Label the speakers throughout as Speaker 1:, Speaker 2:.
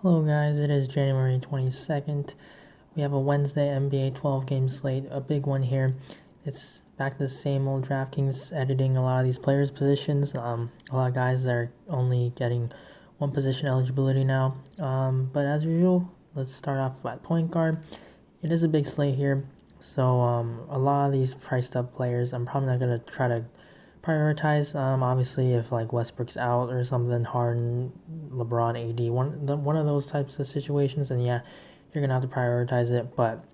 Speaker 1: Hello guys, it is January 22nd. We have a Wednesday NBA 12 game slate, a big one here. It's back to the same old DraftKings editing a lot of these players' positions. A lot of guys that are only getting one position eligibility now. But as usual, let's start off at point guard. It is a big slate here, so a lot of these priced up players, I'm probably not going to try to prioritize. Obviously, if like Westbrook's out or something, Harden, LeBron, AD, one of those types of situations, and yeah, you're gonna have to prioritize it. But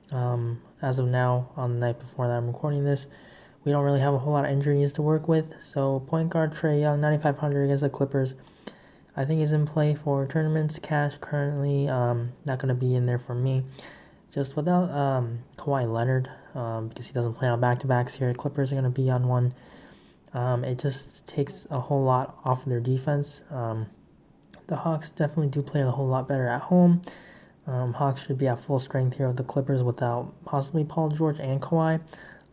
Speaker 1: as of now, on the night before that I'm recording this, we don't really have a whole lot of injuries to work with. So point guard Trae Young, 9,500 against the Clippers. I think he's in play for tournaments. Cash currently not gonna be in there for me. Just without Kawhi Leonard, because he doesn't play on back-to-backs here. Clippers are gonna be on one. It just takes a whole lot off of their defense. The Hawks definitely do play a whole lot better at home. Hawks should be at full strength here with the Clippers without possibly Paul George and Kawhi.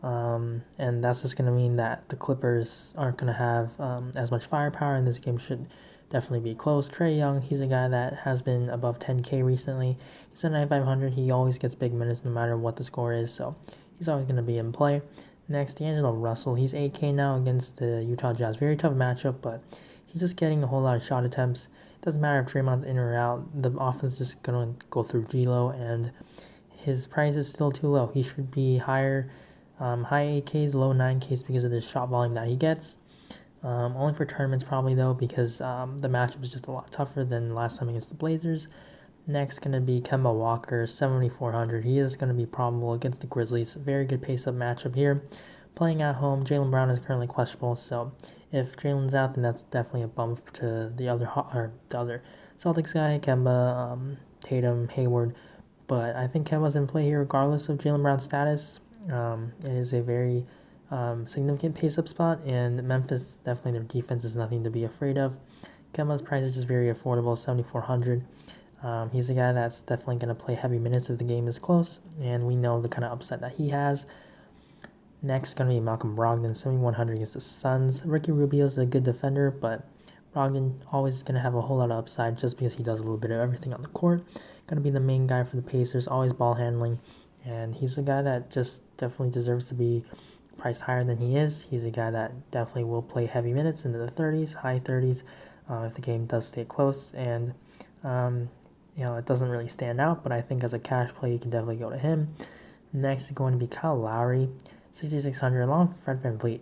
Speaker 1: And that's just going to mean that the Clippers aren't going to have as much firepower, and this game should definitely be close. Trae Young, he's a guy that has been above 10K recently. He's at 9,500. He always gets big minutes no matter what the score is, so he's always going to be in play. Next, D'Angelo Russell. He's 8K now against the Utah Jazz. Very tough matchup, but he's just getting a whole lot of shot attempts. It doesn't matter if Draymond's in or out. The offense is just going to go through D'Lo, and his price is still too low. He should be higher, high 8Ks, low 9Ks because of the shot volume that he gets. Only for tournaments probably, though, because the matchup is just a lot tougher than last time against the Blazers. Next, going to be Kemba Walker, 7,400. He is going to be probable against the Grizzlies. Very good pace-up matchup here. Playing at home, Jaylen Brown is currently questionable, so if Jaylen's out, then that's definitely a bump to the other Celtics guy, Kemba, Tatum, Hayward. But I think Kemba's in play here regardless of Jaylen Brown's status. It is a very significant pace-up spot, and Memphis, definitely their defense is nothing to be afraid of. Kemba's price is just very affordable, 7,400. He's a guy that's definitely going to play heavy minutes if the game is close, and we know the kind of upset that he has. Next, going to be Malcolm Brogdon, 7,100 against the Suns. Ricky Rubio's a good defender, but Brogdon always going to have a whole lot of upside just because he does a little bit of everything on the court. Going to be the main guy for the Pacers, always ball handling, and he's a guy that just definitely deserves to be priced higher than he is. He's a guy that definitely will play heavy minutes into the 30s, high 30s, if the game does stay close, and it doesn't really stand out, but I think as a cash play, you can definitely go to him. Next is going to be Kyle Lowry, 6,600, along with Fred VanVleet.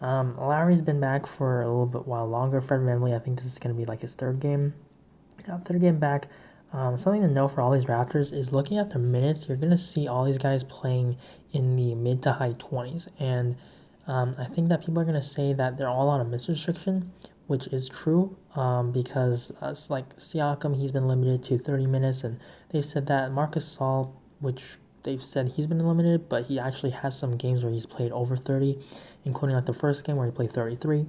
Speaker 1: Lowry's been back for a little bit while longer. Fred VanVleet, I think this is going to be like his third game back. Something to know for all these Raptors is looking at their minutes, you're going to see all these guys playing in the mid to high 20s. And I think that people are going to say that they're all on a miss restriction, which is true because like Siakam, he's been limited to 30 minutes, and they've said that Marcus Gasol, which they've said he's been limited, but he actually has some games where he's played over 30, including like the first game where he played 33.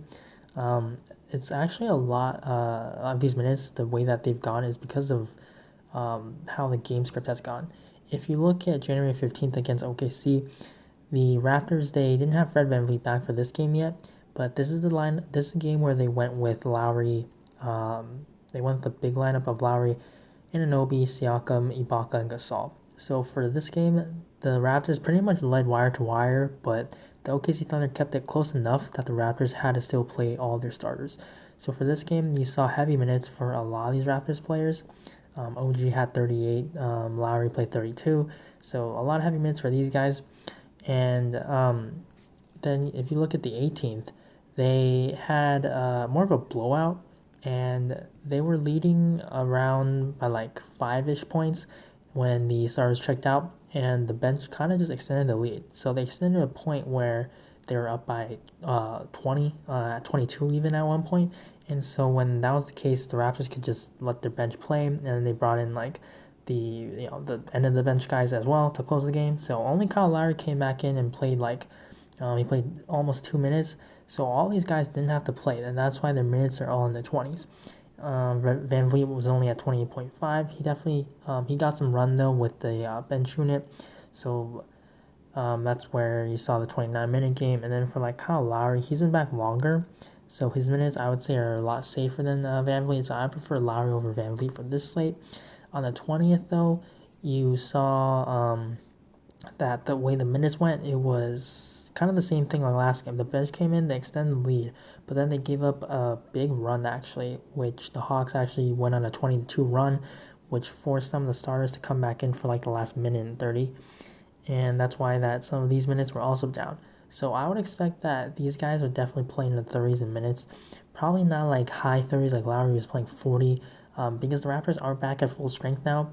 Speaker 1: It's actually a lot of these minutes, the way that they've gone is because of how the game script has gone. If you look at January 15th against OKC, the Raptors, they didn't have Fred VanVleet back for this game yet, but this is the game where they went with Lowry. They went with the big lineup of Lowry, Anunoby, Siakam, Ibaka, and Gasol. So for this game, the Raptors pretty much led wire to wire, but the OKC Thunder kept it close enough that the Raptors had to still play all their starters. So for this game, you saw heavy minutes for a lot of these Raptors players. OG had 38, Lowry played 32, so a lot of heavy minutes for these guys. And then if you look at the 18th, they had more of a blowout, and they were leading around by like 5-ish points when the starters checked out, and the bench kind of just extended the lead. So they extended a point where they were up by 20, 22 even at one point. And so when that was the case, the Raptors could just let their bench play, and they brought in like the end of the bench guys as well to close the game. So only Kyle Lowry came back in and played he played almost 2 minutes. So all these guys didn't have to play, and that's why their minutes are all in the 20s. VanVleet was only at 28.5. He definitely he got some run though with the bench unit, so that's where you saw the 29-minute game. And then for like Kyle Lowry, he's been back longer, so his minutes I would say are a lot safer than VanVleet. So I prefer Lowry over VanVleet for this slate. On the 20th, though, you saw that the way the minutes went, it was kind of the same thing like last game. The bench came in, they extended the lead, but then they gave up a big run actually, which the Hawks actually went on a 22 run, which forced some of the starters to come back in for like the last minute and 30, and that's why that some of these minutes were also down. So I would expect that these guys are definitely playing in the 30s in minutes, probably not like high 30s like Lowry was playing 40, because the Raptors are back at full strength now.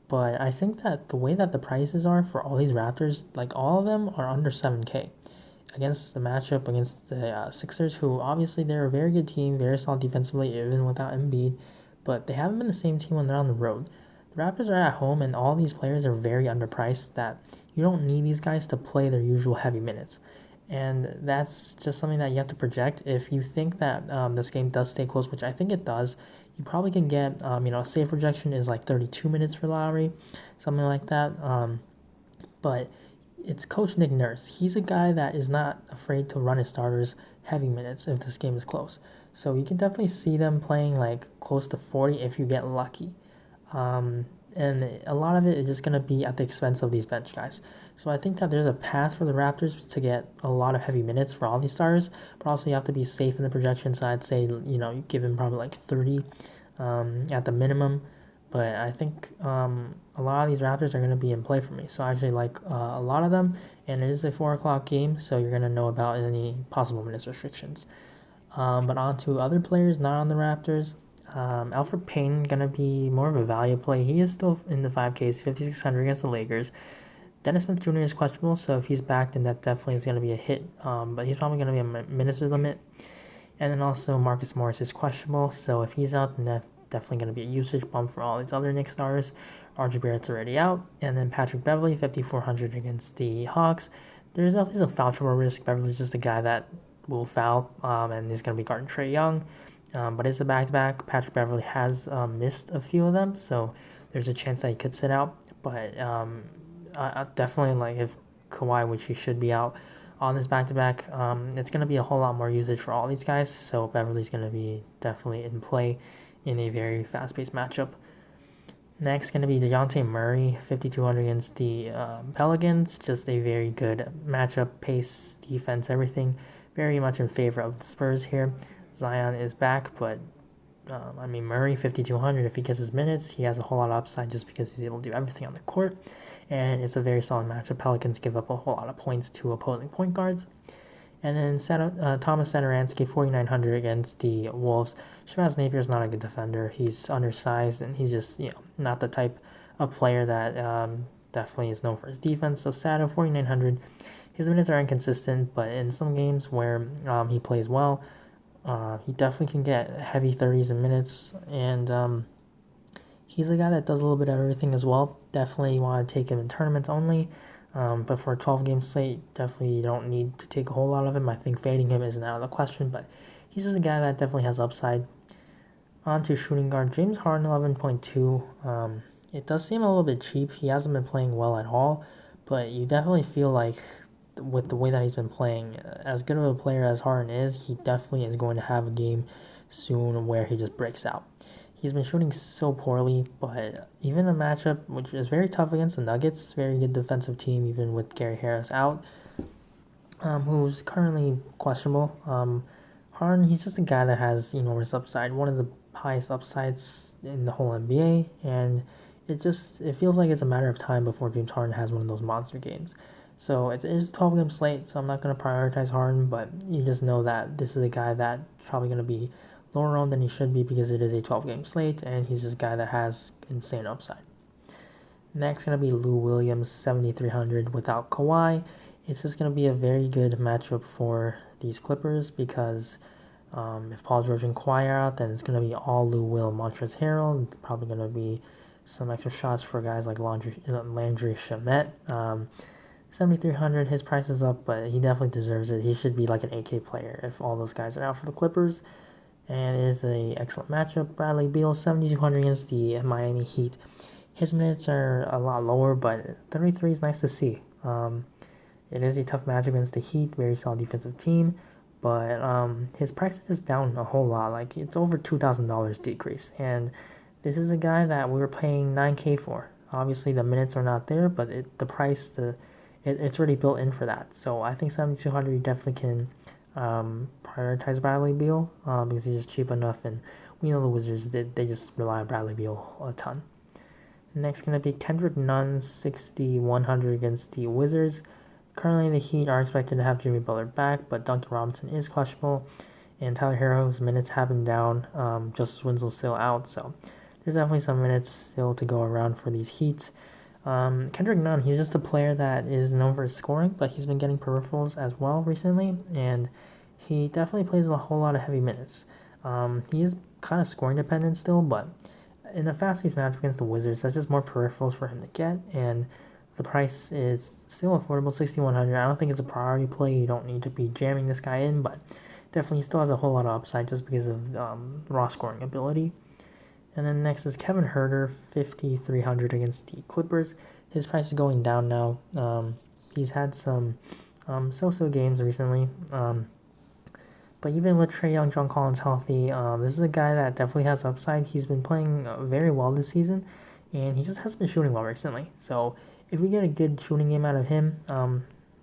Speaker 1: But I think that the way that the prices are for all these Raptors, like all of them are under 7K against the matchup against the Sixers, who obviously they're a very good team, very solid defensively, even without Embiid, but they haven't been the same team when they're on the road. The Raptors are at home, and all these players are very underpriced that you don't need these guys to play their usual heavy minutes. And that's just something that you have to project. If you think that this game does stay close, which I think it does, you probably can get, a safe projection is like 32 minutes for Lowry, something like that. But it's Coach Nick Nurse. He's a guy that is not afraid to run his starters heavy minutes if this game is close. So you can definitely see them playing like close to 40 if you get lucky. And a lot of it is just going to be at the expense of these bench guys. So I think that there's a path for the Raptors to get a lot of heavy minutes for all these starters, but also you have to be safe in the projection. So I'd say, you give him probably like 30 at the minimum. But I think a lot of these Raptors are going to be in play for me. So I actually like a lot of them. And it is a 4 o'clock game, so you're going to know about any possible minutes restrictions. But on to other players not on the Raptors. Alfred Payton going to be more of a value play. He is still in the 5Ks, 5,600 against the Lakers. Dennis Smith Jr. is questionable, so if he's back, then that definitely is going to be a hit. But he's probably going to be a minutes limit. And then also Marcus Morris is questionable, so if he's out, then that's definitely going to be a usage bump for all these other Knicks stars. RJ Barrett's already out. And then Patrick Beverley, 5,400 against the Hawks. There's definitely some foul trouble risk. Beverley's just a guy that will foul, and he's going to be guarding Trae Young. But it's a back-to-back. Patrick Beverley has missed a few of them, so there's a chance that he could sit out. But I definitely, like, if Kawhi, which he should be out on this back-to-back, it's going to be a whole lot more usage for all these guys. So Beverley's going to be definitely in play in a very fast-paced matchup. Next, going to be DeJounte Murray, 5,200 against the Pelicans. Just a very good matchup, pace, defense, everything. Very much in favor of the Spurs here. Zion is back, but Murray, 5,200. If he gets his minutes, he has a whole lot of upside just because he's able to do everything on the court. And it's a very solid matchup. Pelicans give up a whole lot of points to opposing point guards. And then Thomas Satoransky, 4,900 against the Wolves. Shabazz Napier is not a good defender. He's undersized, and he's just not the type of player that definitely is known for his defense. So Sato, 4,900. His minutes are inconsistent, but in some games where he plays well, he definitely can get heavy 30s in minutes. And he's a guy that does a little bit of everything as well. Definitely want to take him in tournaments only. But for a 12-game slate, definitely you don't need to take a whole lot of him. I think fading him isn't out of the question, but he's just a guy that definitely has upside. On to shooting guard, James Harden, 11.2. It does seem a little bit cheap. He hasn't been playing well at all, but you definitely feel like with the way that he's been playing, as good of a player as Harden is, he definitely is going to have a game soon where he just breaks out. He's been shooting so poorly, but even a matchup which is very tough against the Nuggets, very good defensive team, even with Gary Harris out, who's currently questionable. Harden, he's just a guy that has enormous upside, one of the highest upsides in the whole NBA, and it feels like it's a matter of time before James Harden has one of those monster games. So it is a 12-game slate, so I'm not going to prioritize Harden, but you just know that this is a guy that's probably going to be lower owned than he should be because it is a 12-game slate, and he's just a guy that has insane upside. Next, going to be Lou Williams, 7,300 without Kawhi. It's just going to be a very good matchup for these Clippers because if Paul George and Kawhi are out, then it's going to be all Lou Will, Montrezl Harrell. It's probably going to be some extra shots for guys like Landry Shamet. 7,300, his price is up, but he definitely deserves it. He should be like an 8K player if all those guys are out for the Clippers. And it is an excellent matchup. Bradley Beal, 7,200 against the Miami Heat. His minutes are a lot lower, but 33 is nice to see. It is a tough match against the Heat, very solid defensive team, but his price is just down a whole lot. Like, it's over $2,000 decrease, and This is a guy that we were paying 9K for. Obviously, the minutes are not there, but the price, it's already built in for that. So I think 7,200 you definitely can prioritize Bradley Beal because he's just cheap enough, and we know the Wizards they just rely on Bradley Beal a ton. Next, going to be Kendrick Nunn, 6,100 against the Wizards. Currently, the Heat are expected to have Jimmy Butler back, but Duncan Robinson is questionable, and Tyler Herro's minutes have been down. Justice Winslow's still out, so there's definitely some minutes still to go around for these Heats. Kendrick Nunn, he's just a player that is known for his scoring, but he's been getting peripherals as well recently, and he definitely plays a whole lot of heavy minutes. He is kind of scoring dependent still, but in a fast-paced match against the Wizards, that's just more peripherals for him to get, and the price is still affordable, 6,100. I don't think it's a priority play. You don't need to be jamming this guy in, but definitely he still has a whole lot of upside just because of raw scoring ability. And then next is Kevin Huerter, 5,300 against the Clippers. His price is going down now. He's had some so-so games recently. But even with Trae Young, John Collins healthy, this is a guy that definitely has upside. He's been playing very well this season, and he just hasn't been shooting well recently. So if we get a good shooting game out of him,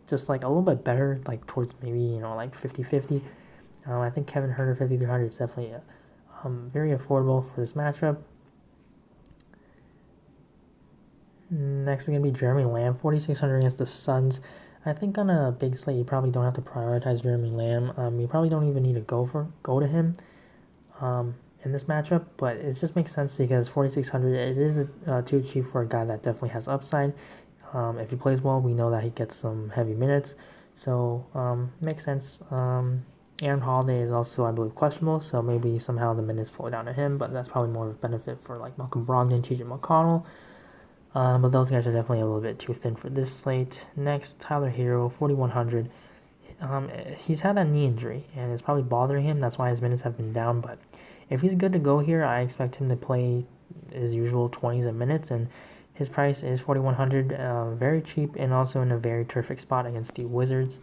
Speaker 1: just like a little bit better, like towards maybe, like 50-50, I think Kevin Huerter, 5,300 is definitely very affordable for this matchup. Next is going to be Jeremy Lamb, 4,600 against the Suns. I think on a big slate, you probably don't have to prioritize Jeremy Lamb. You probably don't even need to go to him in this matchup, but it just makes sense because 4,600, it is too cheap for a guy that definitely has upside. If he plays well, we know that he gets some heavy minutes, so makes sense. Aaron Holiday is also, I believe, questionable, so maybe somehow the minutes flow down to him, but that's probably more of a benefit for like Malcolm Brogdon, TJ McConnell. But those guys are definitely a little bit too thin for this slate. Next, Tyler Hero, 4,100. He's had a knee injury, and it's probably bothering him. That's why his minutes have been down. But if he's good to go here, I expect him to play his usual 20s a minutes, and his price is 4,100. Very cheap, and also in a very terrific spot against the Wizards.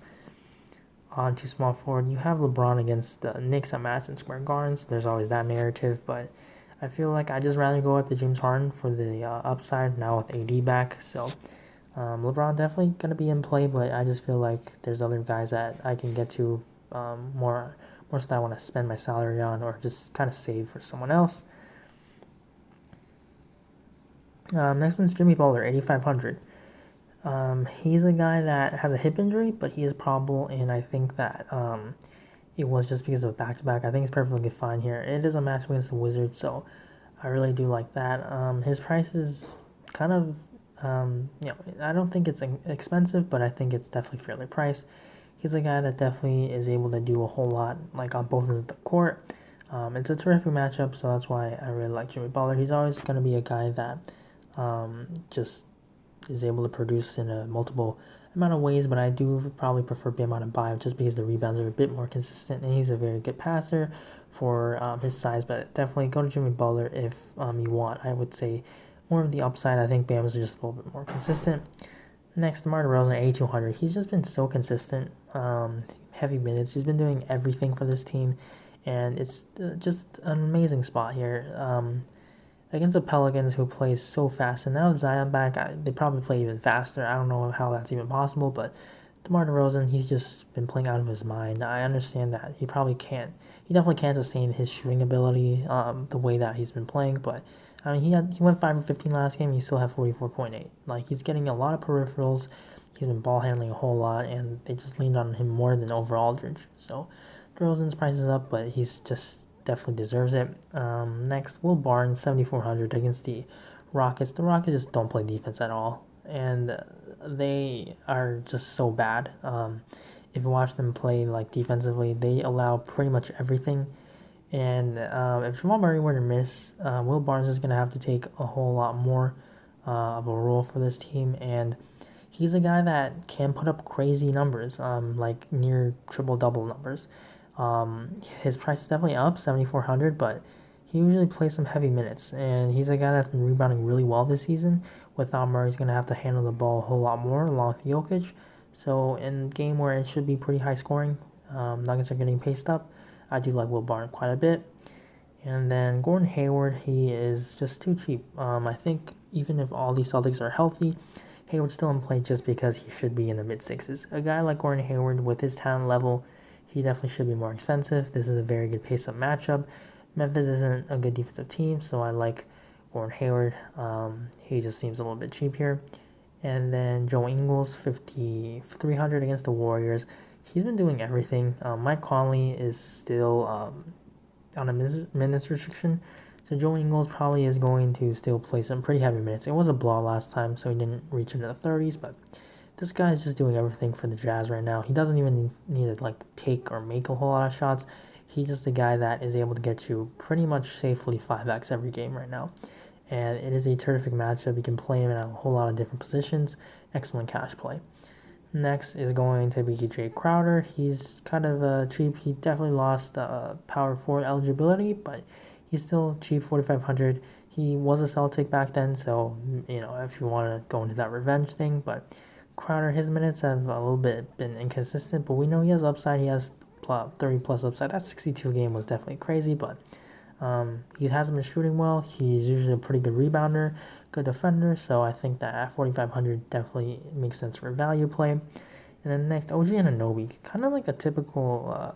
Speaker 1: On to small forward, you have LeBron against the Knicks at Madison Square Garden. So there's always that narrative, but I feel like I'd just rather go at the James Harden for the upside now with AD back. So LeBron definitely going to be in play, but I just feel like there's other guys that I can get to more so that I want to spend my salary on or just kind of save for someone else. Next one's Jimmy Butler, 8,500. He's a guy that has a hip injury, but he is probable, and I think that it was just because of a back-to-back. I think it's perfectly fine here. It is a match against the Wizards, so I really do like that. His price is kind of, I don't think it's expensive, but I think it's definitely fairly priced. He's a guy that definitely is able to do a whole lot, like on both ends of the court. It's a terrific matchup, so that's why I really like Jimmy Butler. He's always going to be a guy that just is able to produce in a multiple amount of ways, but I do probably prefer Bam Adebayo just because the rebounds are a bit more consistent, and he's a very good passer for his size. But definitely go to Jimmy Butler if you want. I would say more of the upside. I think Bam is just a little bit more consistent. Next, DeMar DeRozan at 8,200. He's just been so consistent. Heavy minutes. He's been doing everything for this team, and it's just an amazing spot here. Against the Pelicans, who plays so fast, and now with Zion back, they probably play even faster. I don't know how that's even possible, but DeMar DeRozan, he's just been playing out of his mind. I understand that he definitely can't sustain his shooting ability the way that he's been playing, but I mean, he went 5 for 15 last game, he still had 44.8. Like, he's getting a lot of peripherals, he's been ball handling a whole lot, and they just leaned on him more than over Aldridge. So DeRozan's price is up, but he's just definitely deserves it. Next, Will Barnes, 7,400 against the Rockets. The Rockets just don't play defense at all, and they are just so bad. If you watch them play like defensively, they allow pretty much everything. And if Jamal Murray were to miss, Will Barnes is going to have to take a whole lot more of a role for this team, and he's a guy that can put up crazy numbers, like near triple-double numbers. His price is definitely up, 7,400, but he usually plays some heavy minutes, and he's a guy that's been rebounding really well this season. Without Murray, he's going to have to handle the ball a whole lot more along with Jokic. So in a game where it should be pretty high scoring, Nuggets are getting paced up. I do like Will Barnes quite a bit. And then Gordon Hayward, he is just too cheap. I think even if all these Celtics are healthy, Hayward's still in play just because he should be in the mid sixes. A guy like Gordon Hayward with his talent level, he definitely should be more expensive. This is a very good pace-up matchup. Memphis isn't a good defensive team, so I like Gordon Hayward. He just seems a little bit cheap here. And then Joe Ingles, 5,300 against the Warriors. He's been doing everything. Mike Conley is still on a minutes restriction. So Joe Ingles probably is going to still play some pretty heavy minutes. It was a blowout last time, so he didn't reach into the 30s, but this guy is just doing everything for the Jazz right now. He doesn't even need to like take or make a whole lot of shots. He's just the guy that is able to get you pretty much safely 5x every game right now. And it is a terrific matchup. You can play him in a whole lot of different positions. Excellent cash play. Next is going to be Jay Crowder. He's kind of cheap. He definitely lost power forward eligibility, but he's still cheap, 4,500. He was a Celtic back then, so if you want to go into that revenge thing. But Crowder, his minutes have a little bit been inconsistent, but we know he has upside. He has 30 plus upside. That 62 game was definitely crazy, but he hasn't been shooting well. He's usually a pretty good rebounder, good defender, so I think that at 4,500 definitely makes sense for a value play. And then next, OG Anunoby, kind of like a typical,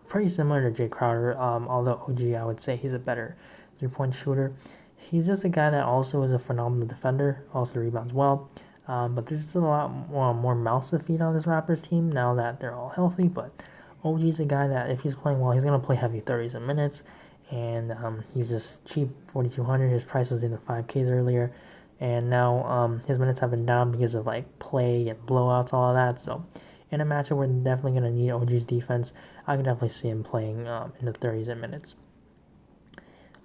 Speaker 1: pretty similar to Jay Crowder, although OG, I would say he's a better three-point shooter. He's just a guy that also is a phenomenal defender, also rebounds well. But there's still a lot more mouths to feed on this Raptors team now that they're all healthy. But OG's a guy that if he's playing well, he's going to play heavy 30s and minutes. And he's just cheap, 4,200. His price was in the 5Ks earlier. And now his minutes have been down because of like play and blowouts, all of that. So in a matchup where they're definitely going to need OG's defense, I can definitely see him playing in the 30s and minutes.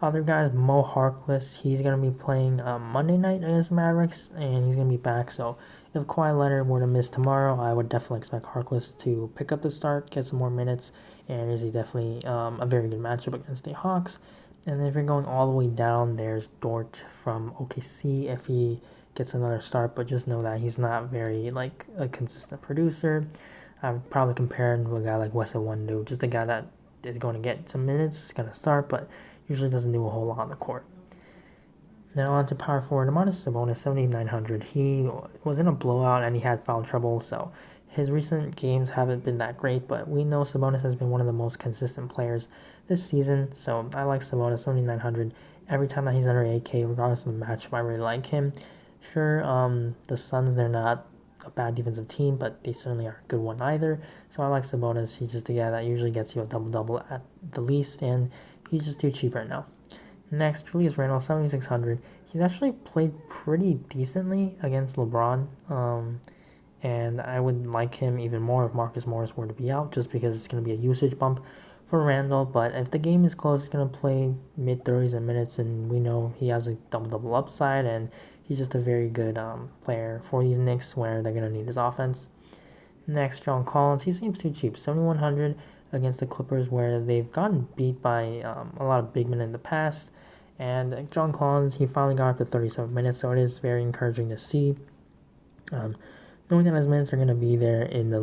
Speaker 1: Other guys, Mo Harkless, he's going to be playing Monday night against the Mavericks, and he's going to be back. So if Kawhi Leonard were to miss tomorrow, I would definitely expect Harkless to pick up the start, get some more minutes, and is he definitely a very good matchup against the Hawks. And then if you're going all the way down, there's Dort from OKC if he gets another start, but just know that he's not very like a consistent producer. I would probably compare him to a guy like Wes Iwundu, just a guy that is going to get some minutes, going to start, but usually doesn't do a whole lot on the court. Now on to power forward, Domantas Sabonis, 7,900. He was in a blowout and he had foul trouble, so his recent games haven't been that great, but we know Sabonis has been one of the most consistent players this season, so I like Sabonis, 7,900. Every time that he's under 8K, regardless of the matchup, I really like him. Sure, the Suns, they're not a bad defensive team, but they certainly aren't a good one either, so I like Sabonis. He's just a guy that usually gets you a double-double at the least, and he's just too cheap right now. Next, Julius Randle, 7,600. He's actually played pretty decently against LeBron, and I would like him even more if Marcus Morris were to be out, just because it's going to be a usage bump for Randle. But if the game is close, he's going to play mid-30s and minutes, and we know he has a double-double upside, and he's just a very good player for these Knicks where they're going to need his offense. Next, John Collins. He seems too cheap, 7,100 against the Clippers, where they've gotten beat by a lot of big men in the past. And John Collins, he finally got up to 37 minutes, so it is very encouraging to see. Knowing that his minutes are going to be there in the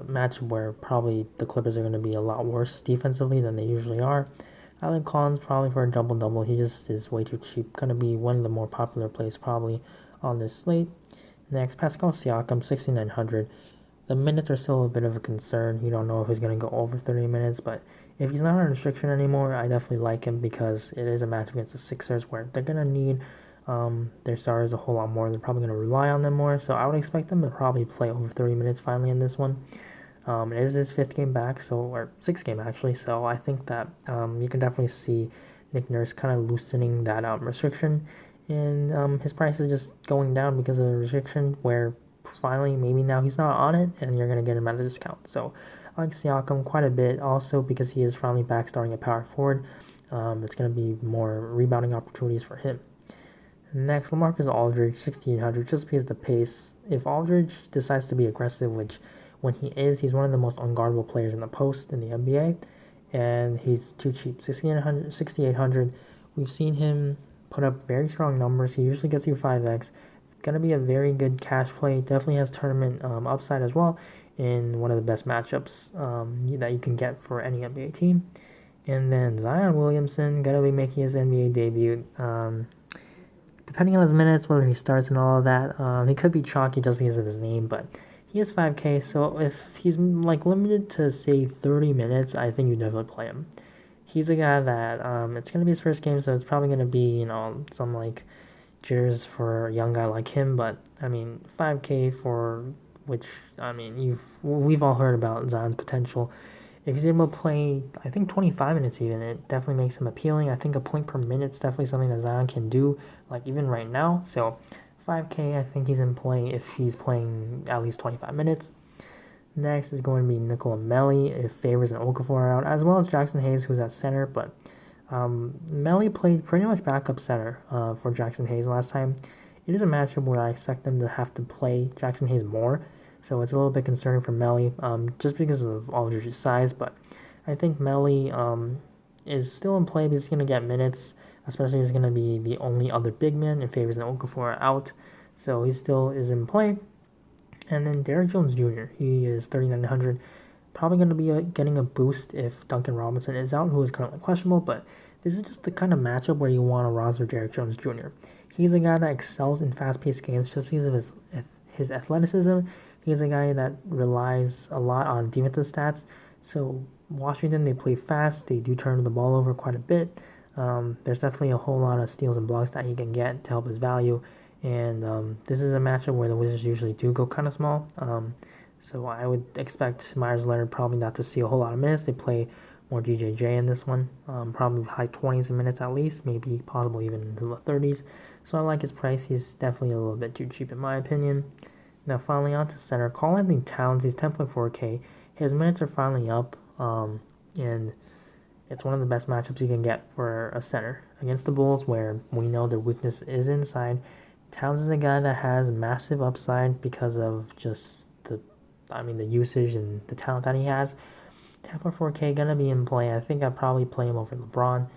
Speaker 1: matchup where probably the Clippers are going to be a lot worse defensively than they usually are. I like Collins probably for a double-double. He just is way too cheap. Going to be one of the more popular plays probably on this slate. Next, Pascal Siakam, 6,900. The minutes are still a bit of a concern. You don't know if he's going to go over 30 minutes, but if he's not on restriction anymore, I definitely like him because it is a match against the Sixers where they're going to need their starters a whole lot more. They're probably going to rely on them more, so I would expect them to probably play over 30 minutes finally in this one. It is his 5th game back, or 6th game actually, so I think that you can definitely see Nick Nurse kind of loosening that restriction, and his price is just going down because of the restriction where finally maybe now he's not on it and you're going to get him at a discount. So I like Siakam quite a bit also because he is finally back starting at power forward. It's going to be more rebounding opportunities for him. Next, LaMarcus Aldridge, 6,800, just because of the pace. If Aldridge decides to be aggressive, which when he is, he's one of the most unguardable players in the post in the NBA, and he's too cheap, 6,800. We've seen him put up very strong numbers. He usually gets you 5x. Going to be a very good cash play. Definitely has tournament upside as well in one of the best matchups that you can get for any NBA team. And then Zion Williamson gonna be making his NBA debut. Depending on his minutes, whether he starts and all of that, he could be chalky just because of his name, but he is 5K. So if he's like limited to say 30 minutes, I think you definitely play him. He's a guy that it's gonna be his first game, so it's probably gonna be some like jitters for a young guy like him. But I mean 5K for which I mean we've all heard about Zion's potential. If he's able to play, I think 25 minutes even, it definitely makes him appealing. I think a point per minute is definitely something that Zion can do, like even right now. So 5K, I think he's in play if he's playing at least 25 minutes. Next is going to be Nicola Melli if Favors and Okafor are out, as well as Jackson Hayes, who's at center. But Melli played pretty much backup center for Jackson Hayes last time. It is a matchup where I expect them to have to play Jackson Hayes more, so it's a little bit concerning for Melli, just because of Aldridge's size. But I think Melli is still in play, but he's going to get minutes, especially if he's going to be the only other big man if Favors and Okafor are out. So he still is in play. And then Derrick Jones Jr., he is 3,900. Probably going to be getting a boost if Duncan Robinson is out, who is currently questionable, but this is just the kind of matchup where you want to roster Derrick Jones Jr. He's a guy that excels in fast-paced games just because of his athleticism. He's a guy that relies a lot on defensive stats. So Washington, they play fast. They do turn the ball over quite a bit. There's definitely a whole lot of steals and blocks that he can get to help his value. And this is a matchup where the Wizards usually do go kind of small. So I would expect Myers Leonard probably not to see a whole lot of minutes. They play more DJJ in this one, probably high 20s in minutes at least, maybe possible even into the 30s. So I like his price. He's definitely a little bit too cheap in my opinion. Now finally on to center, Karl-Anthony Towns. He's 10.4K. His minutes are finally up, and it's one of the best matchups you can get for a center against the Bulls, where we know their weakness is inside. Towns is a guy that has massive upside because of just the usage and the talent that he has. 10.4K gonna be in play. I think I'd probably play him over LeBron.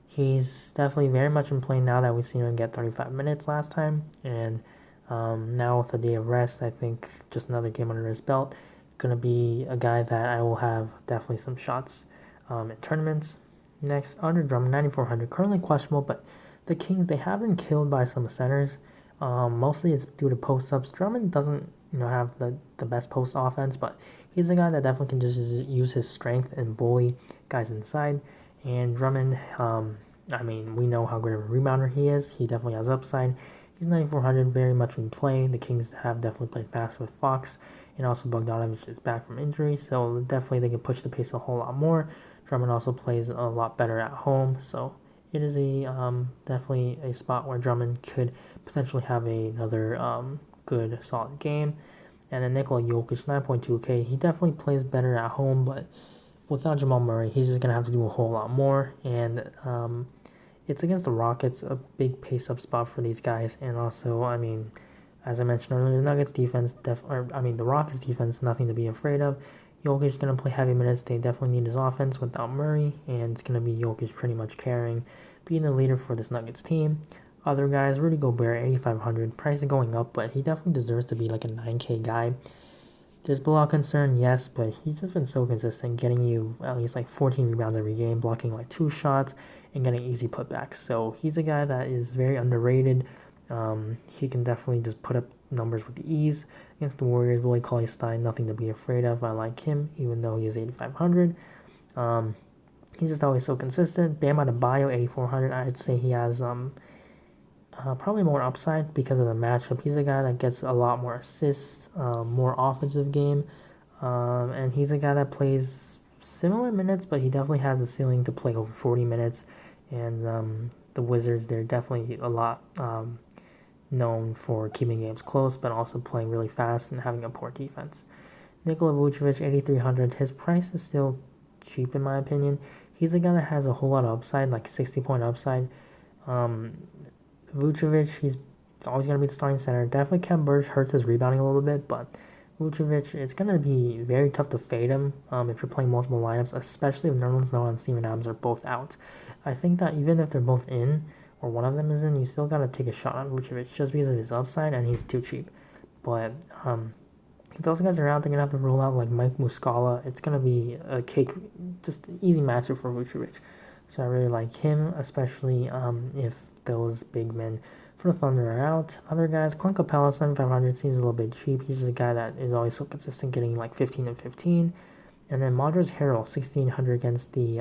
Speaker 1: He's definitely very much in play now that we've seen him get 35 minutes last time, and now with a day of rest, I think just another game under his belt, gonna be a guy that I will have definitely some shots in tournaments. Next, Andre Drummond, 9,400, currently questionable, but the Kings, they have been killed by some centers. Mostly it's due to post-ups. Drummond doesn't have the best post offense, but he's a guy that definitely can just use his strength and bully guys inside. And Drummond, we know how great of a rebounder he is. He definitely has upside. He's 9,400, very much in play. The Kings have definitely played fast with Fox, and also Bogdanovich is back from injury, so definitely they can push the pace a whole lot more. Drummond also plays a lot better at home, so it is definitely a spot where Drummond could potentially have another good solid game. And then Nikola Jokic, 9.2K. He definitely plays better at home, but without Jamal Murray, he's just gonna have to do a whole lot more. And it's against the Rockets, a big pace-up spot for these guys. And also, as I mentioned earlier, the Nuggets defense, the Rockets defense, nothing to be afraid of. Jokic is going to play heavy minutes. They definitely need his offense without Murray, and it's going to be Jokic pretty much carrying, being the leader for this Nuggets team. Other guys, Rudy Gobert, 8,500. Price is going up, but he definitely deserves to be like a 9K guy. There's blowout concern, yes, but he's just been so consistent, getting you at least like 14 rebounds every game, blocking like 2 shots, and getting easy putbacks. So he's a guy that is very underrated. He can definitely just put up numbers with ease against the Warriors. Willie Cauley-Stein, nothing to be afraid of. I like him, even though he is 8,500. He's just always so consistent. Bam Adebayo, 8,400. I'd say he has probably more upside because of the matchup. He's a guy that gets a lot more assists, more offensive game, and he's a guy that plays similar minutes, but he definitely has the ceiling to play over 40 minutes. And the Wizards, they're definitely a lot known for keeping games close, but also playing really fast and having a poor defense. Nikola Vucevic, 8,300. His price is still cheap in my opinion. He's a guy that has a whole lot of upside, like 60-point upside. Vucevic, he's always going to be the starting center. Definitely Khem Birch hurts his rebounding a little bit, but Vucevic, it's going to be very tough to fade him if you're playing multiple lineups, especially if Nerlens Noel and Steven Adams are both out. I think that even if they're both in, or one of them is in, you still got to take a shot on Vucevic just because of his upside, and he's too cheap. But If those guys are out, they're going to have to roll out like Mike Muscala. It's going to be a cake, just an easy matchup for Vucevic. So I really like him, especially if those big men for the Thunder are out. Other guys, Clint Capella, 7,500 seems a little bit cheap. He's just a guy that is always so consistent, getting like 15 and 15. And then Montrezl Harrell, 1,600 against the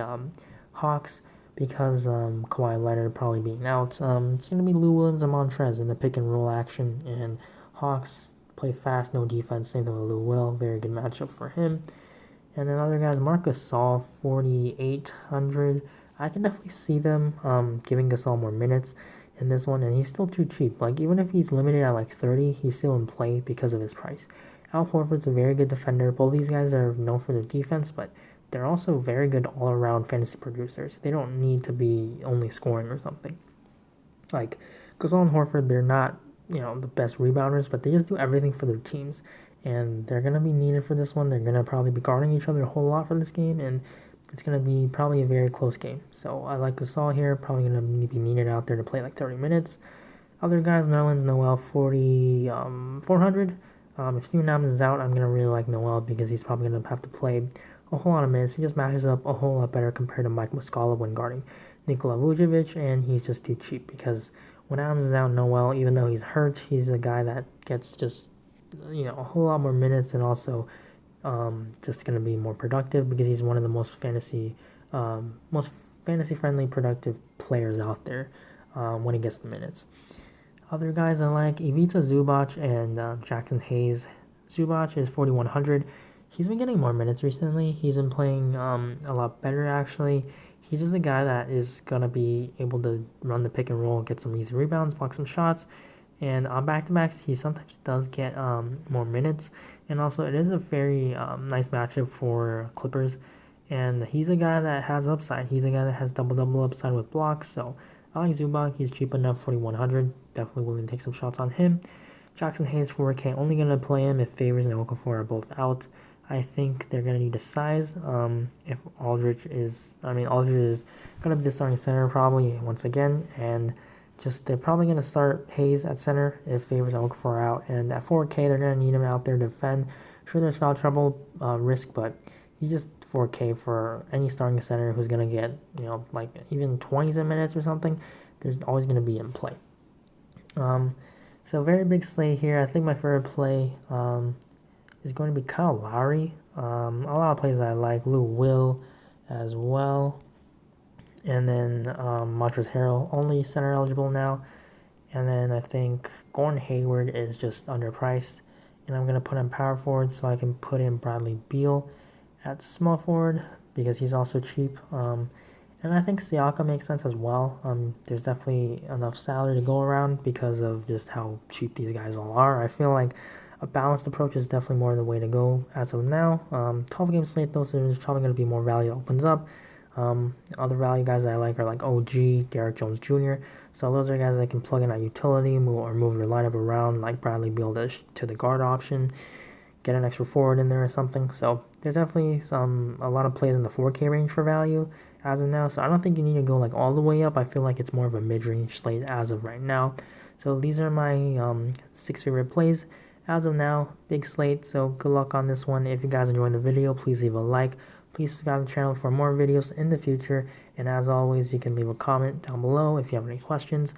Speaker 1: Hawks because Kawhi Leonard probably being out. It's going to be Lou Williams and Montrez in the pick and roll action. And Hawks play fast, no defense. Same thing with Lou Will. Very good matchup for him. And then other guys, Marc Gasol, 4,800. I can definitely see them giving Gasol more minutes in this one, and he's still too cheap. Like, even if he's limited at like 30, he's still in play because of his price. Al Horford's a very good defender. Both these guys are known for their defense, but they're also very good all-around fantasy producers. They don't need to be only scoring or something. Like, Gasol and Horford, they're not, the best rebounders, but they just do everything for their teams. And they're going to be needed for this one. They're going to probably be guarding each other a whole lot for this game, and it's going to be probably a very close game. So I like Gasol here, probably going to be needed out there to play like 30 minutes. Other guys, Nerlens Noel, 4,400. If Steven Adams is out, I'm going to really like Noel because he's probably going to have to play a whole lot of minutes. He just matches up a whole lot better compared to Mike Muscala when guarding Nikola Vucevic, and he's just too cheap because when Adams is out, Noel, even though he's hurt, he's a guy that gets just, a whole lot more minutes and also just going to be more productive because he's one of the most fantasy friendly productive players out there when he gets the minutes. Other guys I like, Ivica Zubac and Jackson Hayes. Zubac is 4,100. He's been getting more minutes recently. He's been playing a lot better, actually. He's just a guy that is going to be able to run the pick and roll, get some easy rebounds, block some shots. And on back-to-backs, he sometimes does get more minutes. And also, it is a very nice matchup for Clippers. And he's a guy that has upside. He's a guy that has double-double upside with blocks. So I like Zubac. He's cheap enough, 4,100. Definitely willing to take some shots on him. Jackson Hayes, 4K. Only going to play him if Favors and Okafor are both out. I think they're going to need a size. If Aldridge is going to be the starting center probably once again. And they're probably going to start Hayes at center if Favors and Okafor are out. And at 4K, they're going to need him out there to defend. Sure, there's foul trouble risk, but he's just 4K for any starting center who's going to get, like even 20s in minutes or something. There's always going to be in play. So very big slate here. I think my favorite play is going to be Kyle Lowry. A lot of plays that I like. Lou Will as well. And then Montrezl Harrell, only center eligible now. And then I think Gordon Hayward is just underpriced. And I'm going to put him power forward so I can put in Bradley Beal at small forward because he's also cheap. And I think Siakam makes sense as well. There's definitely enough salary to go around because of just how cheap these guys all are. I feel like a balanced approach is definitely more the way to go as of now. 12-game slate, though, so there's probably going to be more value that opens up. Other value guys that I like are like OG, Derrick Jones Jr. So those are guys that can plug in at utility move your lineup around, like Bradley Beal to the guard option, get an extra forward in there or something. So there's definitely a lot of plays in the 4K range for value as of now. So I don't think you need to go like all the way up. I feel like it's more of a mid-range slate as of right now. So these are my 6 favorite plays as of now. Big slate. So good luck on this one. If you guys enjoyed the video, please leave a like. Please subscribe to the channel for more videos in the future. And as always, you can leave a comment down below if you have any questions.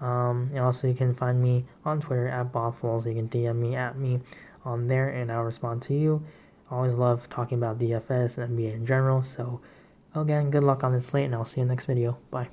Speaker 1: And also, you can find me on Twitter at BobFalls. You can DM me at me on there, and I'll respond to you. I always love talking about DFS and NBA in general. So, again, good luck on this slate, and I'll see you in the next video. Bye.